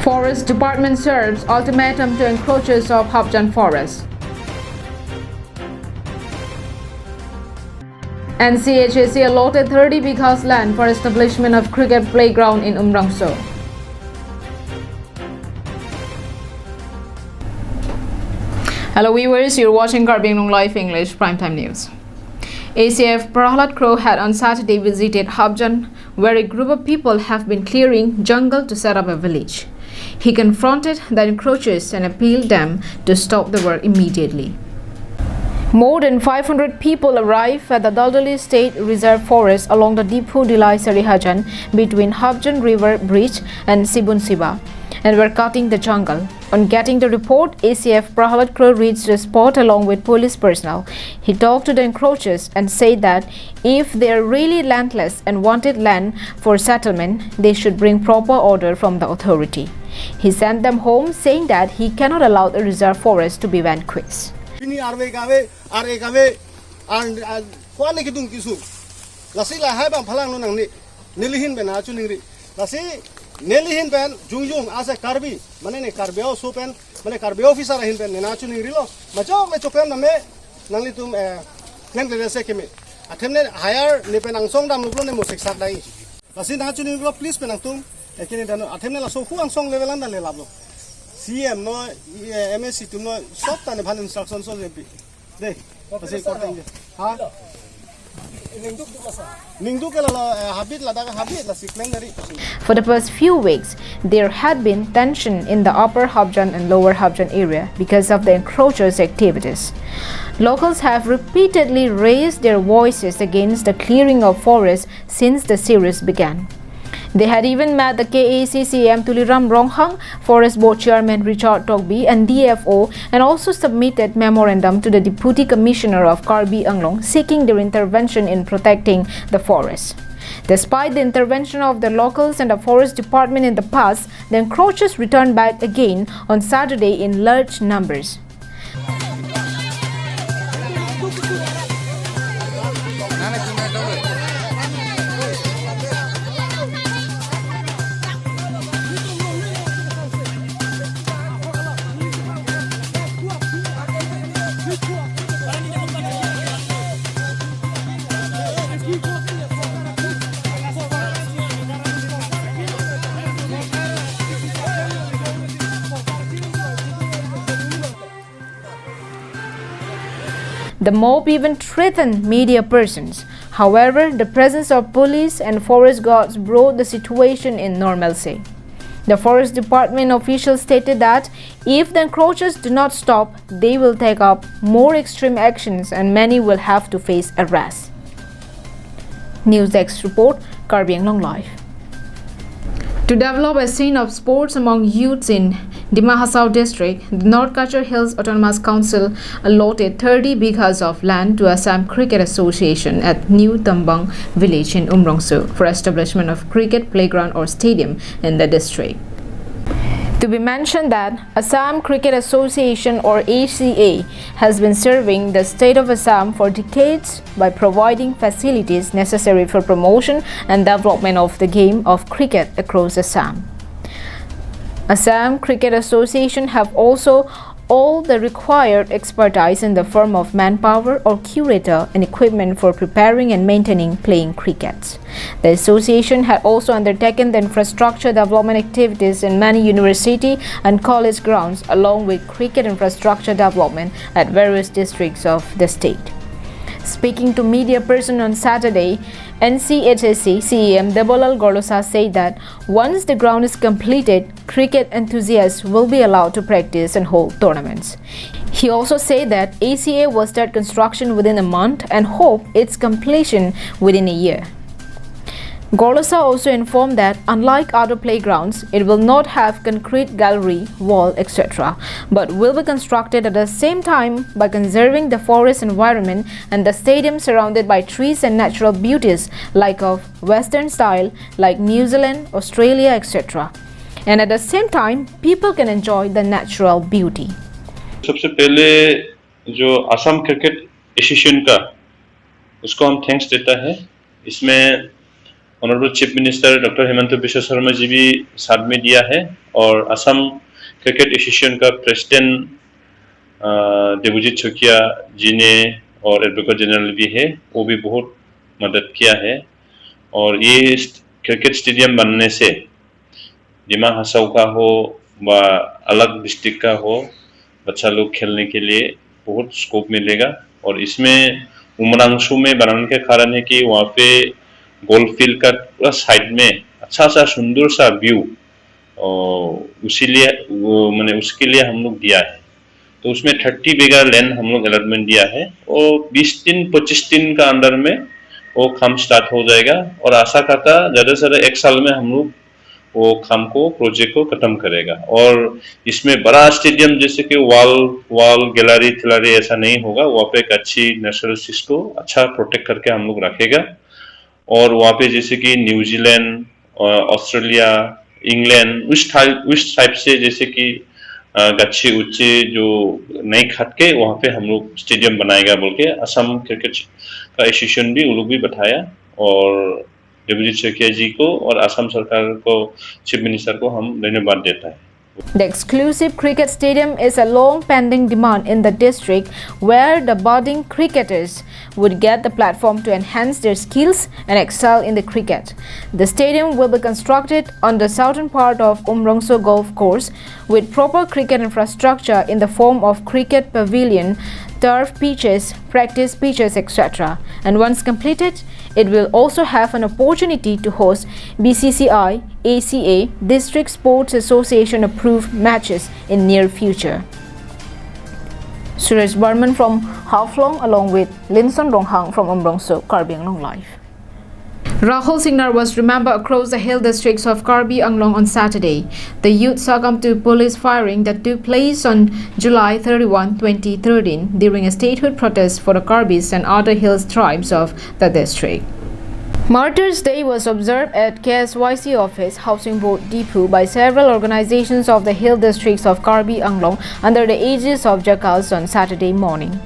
Forest Department serves ultimatum to encroachers of Habjan Forest. NCHAC allotted 30 bighas land for establishment of cricket playground in Umrangso. Hello viewers, you're watching Karbing Live English Primetime News. ACF Prahalad Crow had on Saturday visited Habjan, where a group of people have been clearing jungle to set up a village. He confronted the encroachers and appealed them to stop the work immediately. More than 500 people arrived at the Daldali State Reserve Forest along the Dipu Dilai Sarihajan between Habjan River Bridge and Sibun Siba and were cutting the jungle. On getting the report, ACF Prahalad Crow reached the spot along with police personnel. He talked to the encroachers and said that if they are really landless and wanted land for settlement, they should bring proper order from the authority. He sent them home, saying that he cannot allow the reserve forest to be vanquished. Nelihin pen jungjung ase karbi mane ne karbeo so pen mane karbeo officer hin pen na chuning rilo macho me chopen na me nangli tum nen le se keme athemne hire ne pen angsong dam luklo ne mo siksak dai lasi na chuning rilo please pen tum ekene dan athemne la so hu angsong level an le lablo CM no MSC tum no sop ta ne bhan instruction so le bi de lasi kortang ha For the past few weeks, there had been tension in the upper Habjan and lower Habjan area because of the encroachers' activities. Locals have repeatedly raised their voices against the clearing of forests since the series began. They had even met the KACCM Tuliram Ronghang, Forest Board Chairman Richard Togby and DFO, and also submitted memorandum to the Deputy Commissioner of Karbi Anglong seeking their intervention in protecting the forest. Despite the intervention of the locals and the Forest Department in the past, the encroachers returned back again on Saturday in large numbers. The mob even threatened media persons. However, the presence of police and forest guards brought the situation in normalcy. The Forest Department officials stated that if the encroachers do not stop, they will take up more extreme actions and many will have to face arrest. NewsX report, Karbi Anglong Live. To develop a scene of sports among youths in Dima Hasao district, the North Kachar Hills Autonomous Council allotted 30 bighas of land to Assam Cricket Association at New Tambang village in Umrangso for establishment of cricket playground or stadium in the district. To be mentioned that Assam Cricket Association or ACA has been serving the state of Assam for decades by providing facilities necessary for promotion and development of the game of cricket across Assam. Assam Cricket Association have also all the required expertise in the form of manpower or curator and equipment for preparing and maintaining playing cricket. The association had also undertaken the infrastructure development activities in many university and college grounds along with cricket infrastructure development at various districts of the state. Speaking to media person on Saturday, NCHAC CEM Debolal Golosa said that once the ground is completed, cricket enthusiasts will be allowed to practice and hold tournaments. He also said that ACA will start construction within a month and hope its completion within a year. Golosa also informed that unlike other playgrounds, it will not have concrete gallery, wall, etc., but will be constructed at the same time by conserving the forest environment and the stadium surrounded by trees and natural beauties like of Western style like New Zealand, Australia, etc. And at the same time, people can enjoy the natural beauty. सबसे पहले जो Assam cricket association का उसको हम thanks देता है। इसमें honourable chief minister doctor Himanta Biswa Sarma ji भी साथ में दिया है और असम क्रिकेट एसोसिएशन का प्रेसिडेंट देवजीत छोकिया जी ने और एडवोकेट जनरल भी है, वो भी बहुत मदद किया है। और ये क्रिकेट स्टेडियम बनने से डिमा हसाओ का हो व अलग डिस्ट्रिक्ट का हो, बच्चा लोग खेलने के लिए बहुत स्कोप मिलेगा। और इसमें उमरांशु में बनाने के कारण है कि वहाँ पे गोल्फ फील्ड का पूरा साइड में अच्छा सा सुंदर सा व्यू, और उसीलिए वो मैंने उसके लिए हम लोग दिया है। तो उसमें 30 बीघा लैंड हम लोग अलॉटमेंट दिया है और 20 दिन 25 दिन का अंदर में वो काम स्टार्ट हो जाएगा। और आशा करता ज़्यादा से ज़्यादा 1 साल में हम लोग वो काम को प्रोजेक्ट को खत्म करेगा। और इसमें बड़ा स्टेडियम जैसे कि वाल गैलरी थैलरी ऐसा नहीं होगा, वहाँ पे एक अच्छी नेचुरल चीज को अच्छा प्रोटेक्ट करके हम लोग रखेगा। और वहाँ पे जैसे कि न्यूजीलैंड, ऑस्ट्रेलिया, इंग्लैंड उस टाइप से जैसे कि गच्छे उच्चे जो नहीं खट के वहाँ पे हम लोग स्टेडियम बनाएगा बोल के असम क्रिकेट का एसोसिएशन भी वो लोग भी बताया। और देवजीत शेखिया जी को और असम सरकार को, चीफ मिनिस्टर को हम धन्यवाद देता है। The exclusive cricket stadium is a long-pending demand in the district where the budding cricketers would get the platform to enhance their skills and excel in the cricket. The stadium will be constructed on the southern part of Umrongso Golf Course with proper cricket infrastructure in the form of cricket pavilion, turf pitches, practice pitches, etc. And once completed, it will also have an opportunity to host BCCI, ACA, District Sports Association approved matches in near future. Suresh Barman from Haflong along with Linson Ronghang from Umrongso, Karbi Anglong Live. Rahul Singnar was remembered across the hill districts of Karbi Anglong on Saturday. The youth succumbed to police firing that took place on July 31, 2013 during a statehood protest for the Karbis and other hills tribes of the district. Martyrs' Day was observed at KSYC office, Housing Board Depot by several organizations of the hill districts of Karbi Anglong under the aegis of KAL on Saturday morning.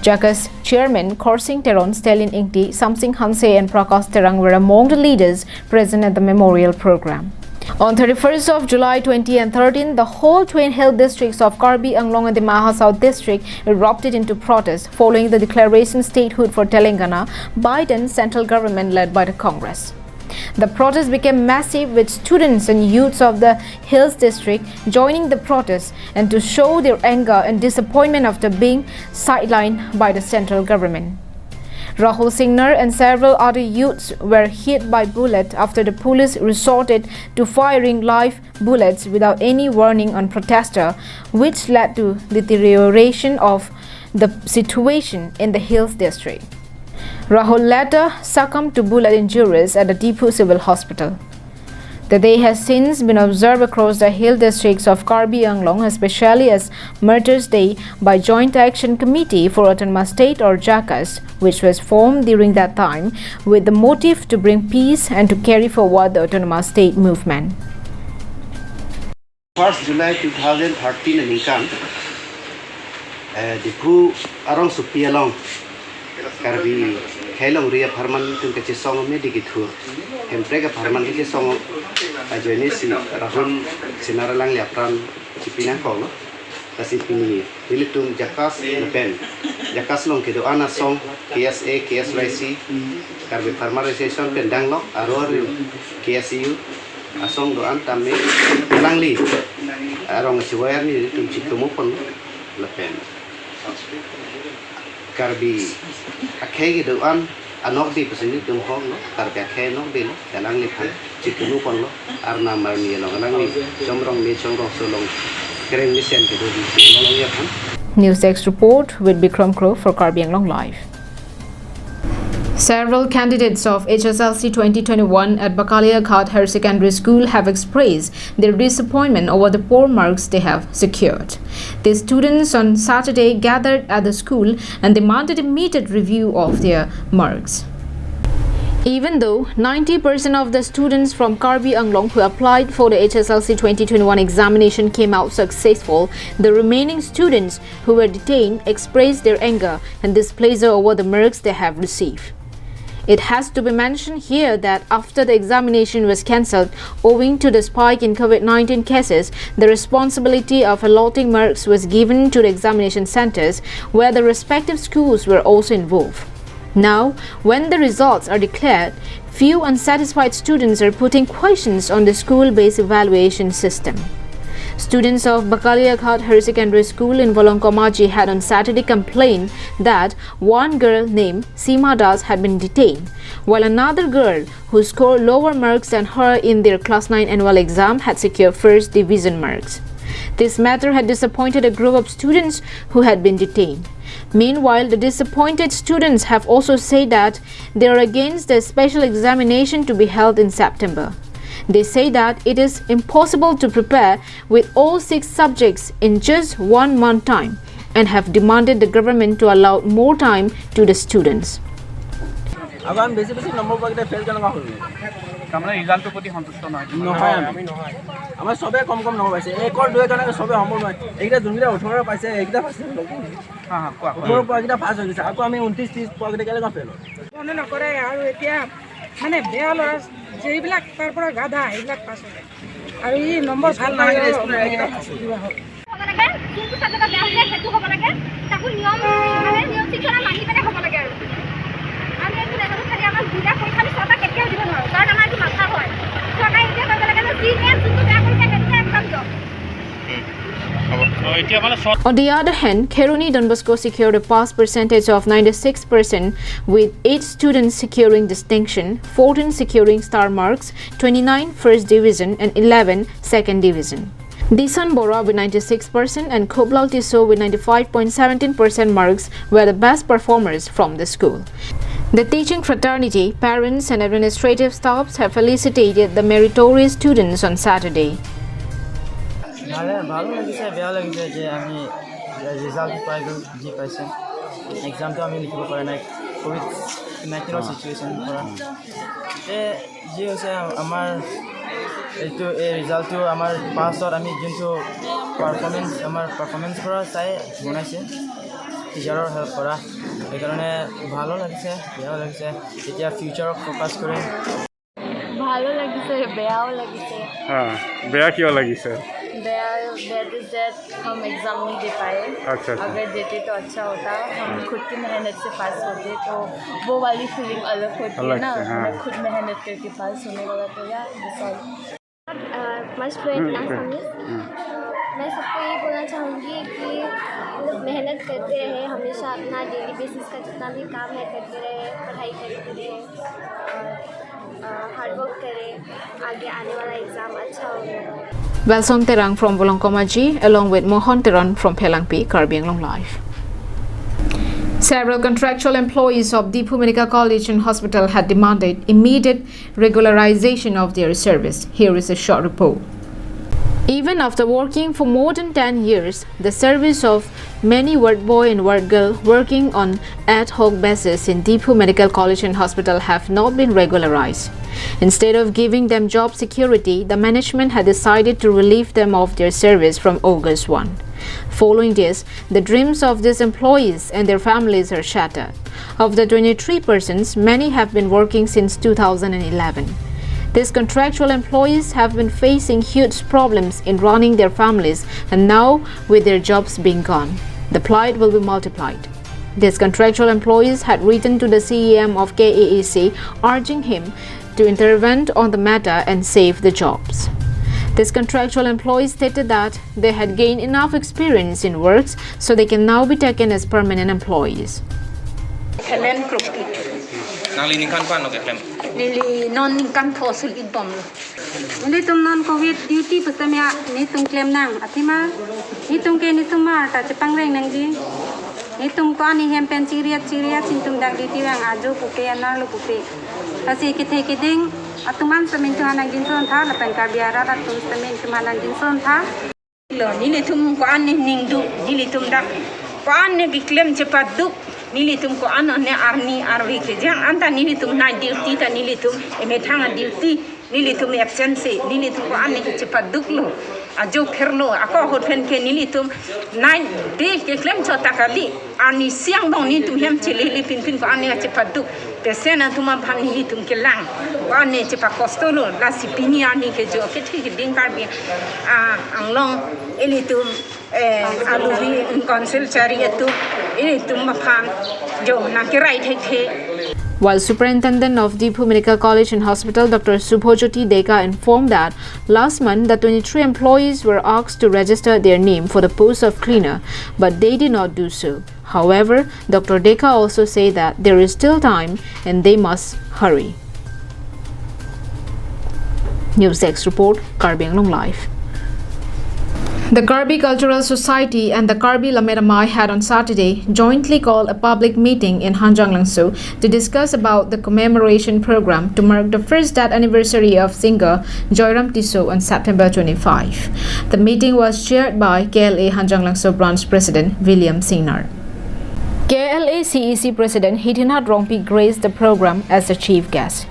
JAKA's chairman Korsing Teron, Stalin Ingti, Samsing Hanse and Prakash Terang were among the leaders present at the memorial program. On 31st of July 2013, the whole twin hill districts of Karbi Anglong and the Maha South district erupted into protest following the declaration statehood for Telangana by the central government led by the Congress. The protest became massive with students and youths of the Hills district joining the protest and to show their anger and disappointment after being sidelined by the central government. Rahul Singnar and several other youths were hit by bullets after the police resorted to firing live bullets without any warning on protesters, which led to deterioration of the situation in the Hills district. Rahul later succumbed to bullet injuries at the Depot Civil Hospital. The day has since been observed across the hill districts of Karbi Anglong, especially as Martyrs' Day by Joint Action Committee for Autonomous State or JAKAS, which was formed during that time with the motive to bring peace and to carry forward the Autonomous State movement. 1st July 2013 ningkan Depot arong supi along Karbi Kailong ria parman tung kecil song me digitur hemprega parman kecil song ajoini si Rahul sinaralang liapran cipinang kong kasih pini pilih tung jakas lepen jakas long kedo ana song KSA KSYC Karbi Farmerization pendang lo aror KSU asong doan tamme langli arong siwayar ni tung cikumu pun lepen Karbi akhai ke doan anok di pesini tum hong lo karbi akhai nok di lo dalang lipan cikunu pon lo arna marni lo dalang ni somrong solong keren misian ke do di lo ya kan. News Desk report with Bikram Crow for Karbi Anglong Live. Several candidates of HSLC 2021 at Bakalia Ghat Higher Secondary School have expressed their disappointment over the poor marks they have secured. The students on Saturday gathered at the school and demanded immediate review of their marks. Even though 90% of the students from Karbi Anglong who applied for the HSLC 2021 examination came out successful, the remaining students who were detained expressed their anger and displeasure over the marks they have received. It has to be mentioned here that after the examination was cancelled owing to the spike in COVID-19 cases, the responsibility of allotting marks was given to the examination centers where the respective schools were also involved. Now, when the results are declared, few unsatisfied students are putting questions on the school-based evaluation system. Students of Bakalia Ghat Higher Secondary School in Volongkomaji had on Saturday complained that one girl named Seema Das had been detained, while another girl who scored lower marks than her in their Class 9 annual exam had secured first division marks. This matter had disappointed a group of students who had been detained. Meanwhile, the disappointed students have also said that they are against the special examination to be held in September. They say that it is impossible to prepare with all 6 subjects in just 1 month time and have demanded the government to allow more time to the students. মানে বেয়া ল'ৰা যিবিলাক তাৰ পৰা গাধা এইবিলাক পাছ হয় আৰু ই নম্বৰ ভাল নহয় যোনটো ছাত্ৰৰ বেয়া হৈছে সেইটো হ'ব লাগে তাকো নিয়ম শিক্ষা মানি পেলাই হ'ব লাগে আৰু আমি এইটো নেজানো খালি আমাৰ দুটা পৰীক্ষা আমি ছটা কেতিয়াও দিব নোৱাৰোঁ কাৰণ আমাৰ এইটো মাথা হয় চৰকাৰে এতিয়া কৰিব লাগে যে যি যোনটো বেয়া কৰিছে সেইটোকে একদম দিয়ক। On the other hand, Kheruni Don Bosco secured a pass percentage of 96% with 8 students securing distinction, 14 securing star marks, 29 first division and 11 second division. Disan Bora with 96% and Koblal Tiso with 95.17% marks were the best performers from the school. The teaching fraternity, parents and administrative staffs have felicitated the meritorious students on Saturday. ভালো লাগিছে বেয়া লাগিছে যে আমি result পাই গ'ল যি পাইছে এক্সামটো আমি লিখিব পৰা নাই COVID-19 চিটুৱেশ্যন পৰা যি হৈছে আমাৰ এইটো এই ৰিজাল্টটো আমাৰ পাছত আমি যোনটো পাৰফৰ্মেঞ্চ পৰা চাই বনাইছে টিচাৰৰ হেল্প কৰা সেইকাৰণে ভালো লাগিছে বেয়াও লাগিছে এতিয়া ফিউচাৰক ফ'কাছ কৰে ভালো লাগিছে বেয়াও লাগিছে বেয়া কিয় লাগিছে दैट इज दैट हम एग्ज़ाम नहीं दे पाए अगर देते तो अच्छा होता हम खुद की मेहनत से पास होते तो वो वाली फीलिंग अलग होती है ना हमें खुद मेहनत करके पास होने वाला तो यार मस्ट फ्लुएंट ना समझे मैं सबको ये बोलना चाहूँगी कि मतलब मेहनत करते रहे हमेशा अपना डेली बेसिस का जितना भी काम है करते रहे पढ़ाई करते रहे और हार्ड वर्क करें आगे आने वाला एग्ज़ाम अच्छा होगा। Welsom Terang from Volongkomaji along with Mohon Teran from Pelangpi, Karbi Anglong Live. Several contractual employees of Deepu Medical College and Hospital had demanded immediate regularization of their service. Here is a short report. Even after working for more than 10 years, the service of many work boy and work girl working on ad hoc basis in Deepu Medical College and Hospital have not been regularized. Instead of giving them job security, the management had decided to relieve them of their service from August 1. Following this, the dreams of these employees and their families are shattered. Of the 23 persons, many have been working since 2011. These contractual employees have been facing huge problems in running their families, and now, with their jobs being gone, the plight will be multiplied. These contractual employees had written to the CEM of KAAC urging him to intervene on the matter and save the jobs. These contractual employees stated that they had gained enough experience in works so they can now be taken as permanent employees. Lili non kan thosul idom Lili tum non covid duty pastamya ni tum claim nang atima ni tum ke ni tum mar ta chepang reng nang di ni tum ko ni hem pen chiria sin tum dak duty wang ajo puke anang lu puke asi ke the ke ding atuman samin tu hanang din son tha la pen ka biara da tum samin tu hanang din son tha lo ni le tum ko an ning du ni le tum dak ko an ne bi claim cepat du nilitum ko ano ne arwi ke jang anta nilitum na duty ta nilitum e metanga duty nilitum absence nilitum ko anne cepat duklo ajo kherlo ako hot fen ke nili tum nine de ke klem cho takali ani siang dong ni tum hem chili li pin pin ko ani che padu te sena tuma bhang ni tum ke lang ani che pa kostolo la sipini ani ke jo ke thi ding kar bi anglong eli tum alubi council chariatu eli tum ma phan jo na ke right the. While Superintendent of Deephu Medical College and Hospital Dr. Subhojyoti Deka informed that last month the 23 employees were asked to register their name for the post of cleaner, but they did not do so. However, Dr. Deka also said that there is still time and they must hurry. News Desk report, Karbi Anglong Live. The Karbi Cultural Society and the Karbi Lameramai had on Saturday jointly called a public meeting in Hanjang Langso to discuss about the commemoration program to mark the first death anniversary of singer Joyram Tiso on September 25. The meeting was chaired by KLA Hanjang Langso branch president William Sinar. KLA CEC president Hidinat Rongpi graced the program as the chief guest.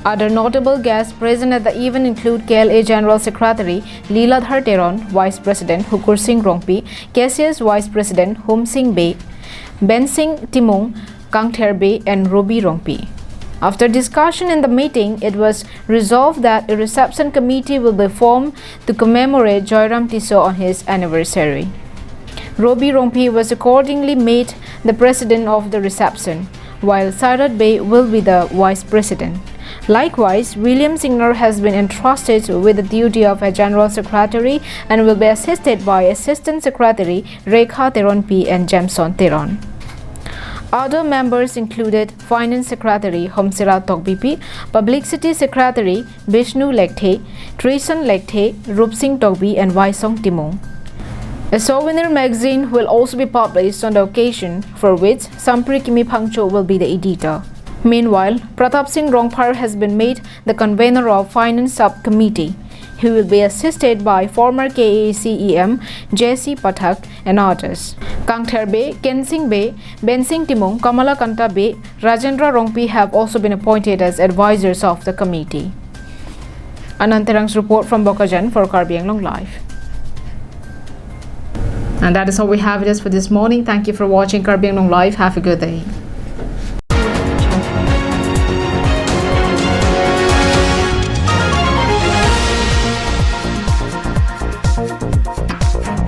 Other notable guests present at the event include KLA General Secretary Leeladhar Teron, Vice President Hukur Singh Rongpi, KCS Vice President Hum Singh Bey, Ben Singh Timong, Kangther Bey and Ruby Rongpi. After discussion in the meeting, it was resolved that a reception committee will be formed to commemorate Joyram Tiso on his anniversary. Ruby Rongpi was accordingly made the president of the reception, while Sarat Bey will be the vice president. Likewise, William Singer has been entrusted with the duty of a General Secretary and will be assisted by Assistant Secretary Rekha Teron P and Jamson Teron. Other members included Finance Secretary Homsira Tokbipi, Publicity Secretary Vishnu Lekthe, Treason Lekthe, Rup Singh Tokbi and Waisong Timong. A souvenir magazine will also be published on the occasion, for which Sampri Kimi Phangcho will be the editor. Meanwhile, Pratap Singh Rongphar has been made the convener of Finance Subcommittee. He will be assisted by former KAC EM J.C. Pathak and others. Kangther Bey, Ken Singh Bey, Ben Singh Timong, Kamala Kanta Bey, Rajendra Rongpi have also been appointed as advisors of the committee. Anantarang's report from Bokajan for Karbi Anglong Live. And that is all we have it is for this morning. Thank you for watching Karbi Anglong Live. Have a good day.